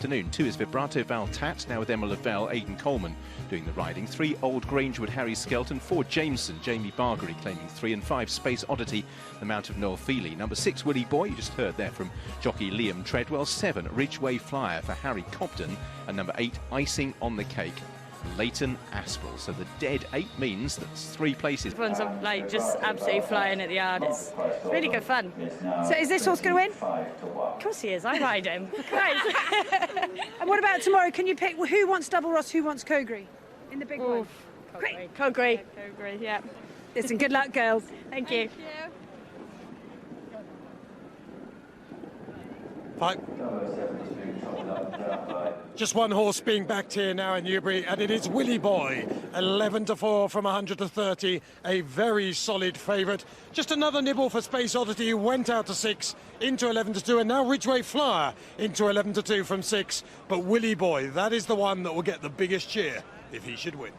afternoon. 2 is Vibrato Valtat, now with Emma Lavelle, Aidan Coleman doing the riding. 3, Oldgrangewood, Harry Skelton. 4, Jameson, Jamie Bargery claiming 3. And 5, Space Oddity, the mount of Noel Feely. Number 6, Willie Boy, you just heard there from jockey Liam Treadwell. 7, Ridgeway Flyer for Harry Cobden. And number 8, Icing on the Cake, Leighton Aspel. So the dead 8 means that's 3 places. Everyone's like just absolutely flying at the yard. It's really good fun. So is this horse going to win? Of course he is. I ride him. Great. And what about tomorrow? Can you pick who wants Double Ross, who wants Cogri in the big one? Cogri, yeah. Listen, good luck, girls. Thank you. Fight. Just one horse being backed here now in Newbury, and it is Willie Boy, 11-4 from 100 to 30, a very solid favourite. Just another nibble for Space Oddity, who went out to 6, into 11-2, and now Ridgeway Flyer into 11-2 from 6. But Willie Boy, that is the one that will get the biggest cheer if he should win.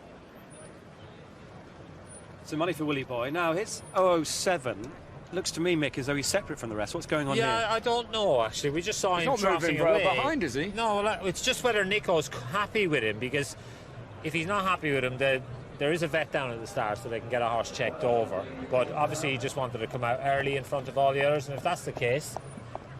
Some money for Willie Boy. Now, his 007 looks to me, Mick, as though he's separate from the rest. What's going on here? Yeah, I don't know, actually. We just saw him not moving away. behind, is he? No, it's just whether Nico's happy with him, because if he's not happy with him, there is a vet down at the start so they can get a horse checked over. But obviously he just wanted to come out early in front of all the others, and if that's the case,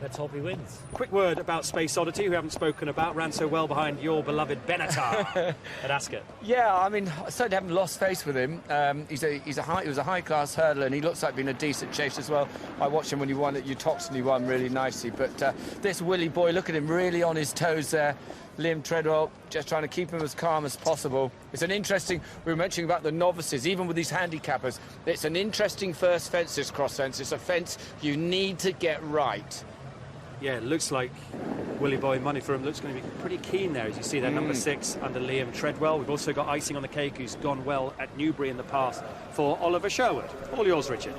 let's hope he wins. Quick word about Space Oddity, who we haven't spoken about, ran so well behind your beloved Benatar at Ascot. Yeah, I mean, I certainly haven't lost faith with him. He was a high-class hurdler, and he looks like being a decent chase as well. I watched him when he won at Utoxon, he won really nicely. But this Willie Boy, look at him, really on his toes there. Liam Treadwell just trying to keep him as calm as possible. It's an interesting, we were mentioning about the novices, even with these handicappers, it's an interesting first fence, this cross fence. It's a fence you need to get right. Yeah, it looks like Willie Boy, money for him, looks going to be pretty keen there, as you see there, number 6 under Liam Treadwell. We've also got Icing on the Cake, who's gone well at Newbury in the past for Oliver Sherwood. All yours, Richard.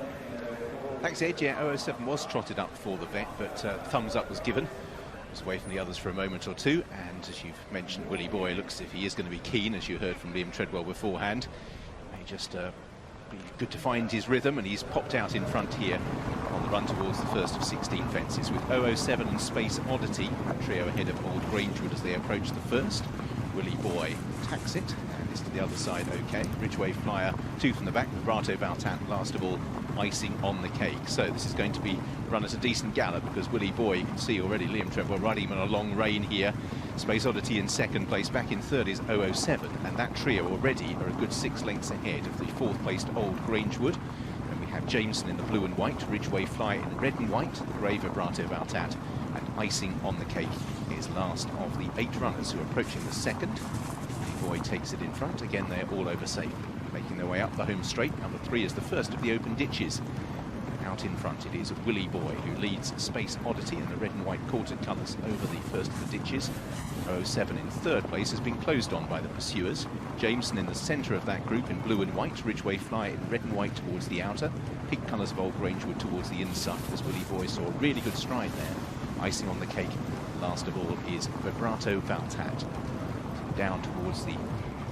Thanks, Ed. Yeah, 007 was trotted up for the vet, but thumbs up was given. Was away from the others for a moment or two, and as you've mentioned, Willie Boy looks as if he is going to be keen, as you heard from Liam Treadwell beforehand. May just be good to find his rhythm, and he's popped out in front here on the run towards the first of 16 fences with 007 and Space Oddity, a trio ahead of Oldgrangewood as they approach the first. Willie Boy attacks it, and is to the other side okay. Ridgeway Flyer, 2 from the back, Vibrato Valtat, last of all, Icing on the Cake. So this is going to be run at a decent gallop, because Willie Boy, you can see already Liam Treadwell riding him on a long rein here. Space Oddity in second place, back in third is 007, and that trio already are a good 6 lengths ahead of the 4th placed Oldgrangewood. And we have Jameson in the blue and white, Ridgeway Fly in red and white, grey Vibrato Valtat, and Icing on the Cake is last of the 8 runners who are approaching the second. Willie Boy takes it in front, again they're all over safe, making their way up the home straight. Number 3 is the first of the open ditches. Out in front it is Willie Boy, who leads Space Oddity in the red and white quartered colours over the first of the ditches. 007 in third place has been closed on by the pursuers. Jameson in the centre of that group in blue and white, Ridgeway Fly in red and white towards the outer, pink colours of Oldgrangewood towards the inside, as Willie Boy saw a really good stride there. Icing on the Cake, last of all, is Vibrato Valtat. Down towards the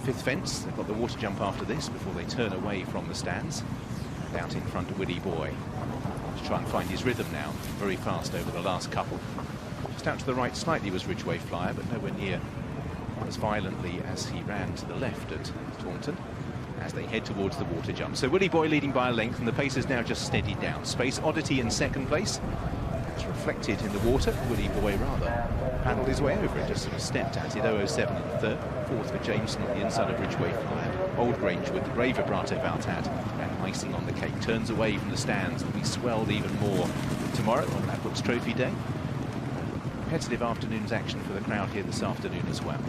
5th fence, they've got the water jump after this before they turn away from the stands. And out in front of Willie Boy, to try and find his rhythm now, very fast over the last couple. Just out to the right slightly was Ridgeway Flyer, but nowhere near as violently as he ran to the left at Taunton as they head towards the water jump. So Willie Boy leading by a length, and the pace is now just steadied down. Space Oddity in second place. It's reflected in the water. Willie Boy rather paddled his way over it, just sort of stepped at it. 007 in third, 4th for Jameson on the inside of Ridgeway Flyer. Oldgrangewood, the grey Vibrato Valtat, and Icing on the Cake turns away from the stands and will be swelled even more tomorrow on Ladbrokes Trophy Day. Competitive afternoon's action for the crowd here this afternoon as well.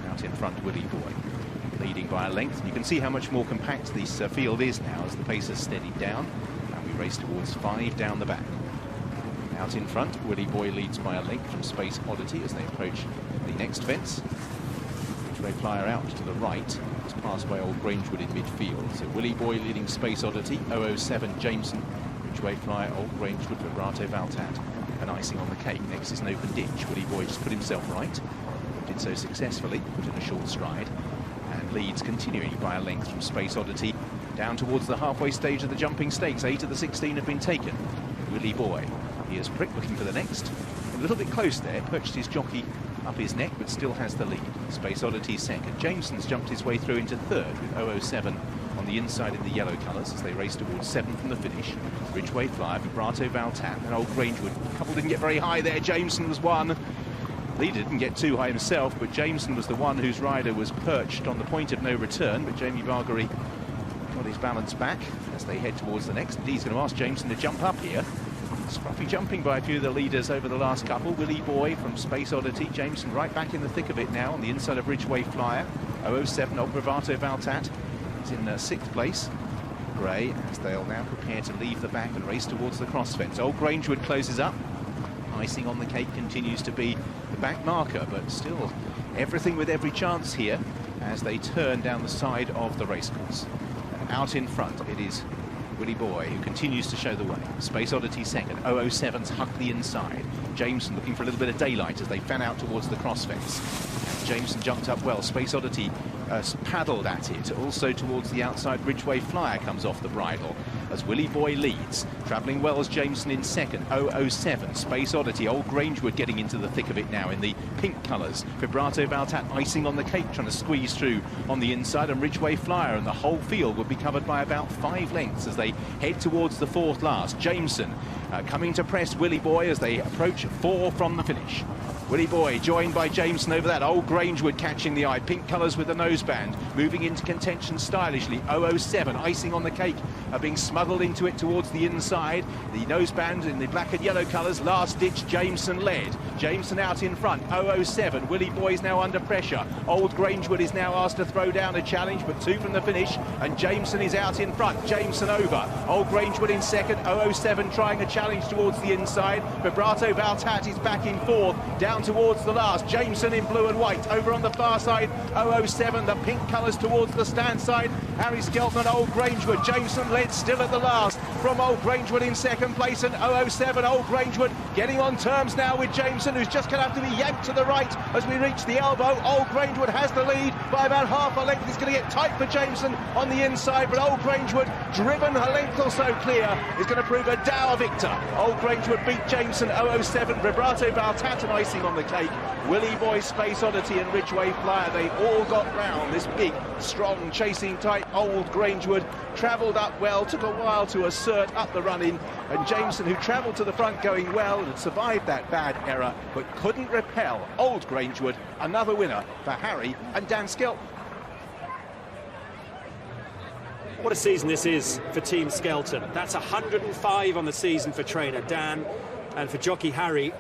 Out in front, Willie Boy, leading by a length. And you can see how much more compact this field is now as the pace has steadied down, and we race towards 5 down the back. Out in front, Willie Boy leads by a length from Space Oddity as they approach the next fence. Ridgeway Flyer out to the right. It's passed by Oldgrangewood in midfield. So Willie Boy leading Space Oddity, 007 Jameson, Ridgeway Flyer, Oldgrangewood, Vibrato Valtat, and Icing on the Cake. Next is an open ditch. Willie Boy just put himself right. Did so successfully, put in a short stride, and leads continuing by a length from Space Oddity down towards the halfway stage of the jumping stakes. 8 of the 16 have been taken. Willie Boy, here's Prick looking for the next. A little bit close there, perched his jockey up his neck, but still has the lead. Space Oddity second. Jameson's jumped his way through into third with 007 on the inside in the yellow colours as they race towards 7 from the finish. Ridgeway Flyer, Vibrato Valtat, and Oldgrangewood. A couple didn't get very high there. Jameson was one. Leader didn't get too high himself, but Jameson was the one whose rider was perched on the point of no return. But Jamie Bargery got his balance back as they head towards the next. He's going to ask Jameson to jump up here. Scruffy jumping by a few of the leaders over the last couple. Willie Boy from Space Oddity. Jameson right back in the thick of it now on the inside of Ridgeway Flyer. 007 Old Vibrato Valtat is in 6th place. Gray, as they'll now prepare to leave the back and race towards the cross fence. Oldgrangewood closes up. Icing on the cake continues to be the back marker, but still everything with every chance here as they turn down the side of the racecourse. Out in front, it is Willie Boy who continues to show the way. Space Oddity second. 007's hugged the inside. Jameson looking for a little bit of daylight as they fan out towards the cross fence. Jameson jumped up well. Space Oddity paddled at it. Also towards the outside, Ridgeway Flyer comes off the bridle as Willie Boy leads. Travelling well as Jameson in second. 007. Space Oddity. Oldgrangewood getting into the thick of it now in the pink colours. Vibrato Valtat icing on the cake, trying to squeeze through on the inside, and Ridgeway Flyer, and the whole field would be covered by about 5 lengths as they head towards the 4th last. Jameson coming to press Willie Boy as they approach 4 from the finish. Willie Boy joined by Jameson over that. Oldgrangewood catching the eye. Pink colours with the noseband. Moving into contention stylishly. 007 icing on the cake. Being smuggled into it towards the inside. The noseband in the black and yellow colours. Last ditch, Jameson led. Jameson out in front. 007. Willie Boy's now under pressure. Oldgrangewood is now asked to throw down a challenge, but 2 from the finish. And Jameson is out in front. Jameson over. Oldgrangewood in second. 007 trying a challenge towards the inside. Vibrato Valtat is back in 4th. Down towards the last. Jameson in blue and white. Over on the far side, 007, the pink colours towards the stand side. Harry Skelton, Oldgrangewood. Jameson led still at the last from Oldgrangewood in second place, and 007, Oldgrangewood getting on terms now with Jameson, who's just going to have to be yanked to the right as we reach the elbow. Oldgrangewood has the lead by about half a length. It's going to get tight for Jameson on the inside, but Oldgrangewood, driven a length or so clear, is going to prove a dour victor. Oldgrangewood beat Jameson. 007, Vibrato Valtat and icing on the cake. Willie Boy, Space Oddity and Ridgeway Flyer, they all got round this big, strong, chasing type. Oldgrangewood travelled up well, took a while to assert up the run-in, and Jameson, who travelled to the front going well and had survived that bad error, but couldn't repel Oldgrangewood. Another winner for Harry and Dan Skelton. What a season this is for Team Skelton. That's 105 on the season for trainer Dan, and for jockey Harry.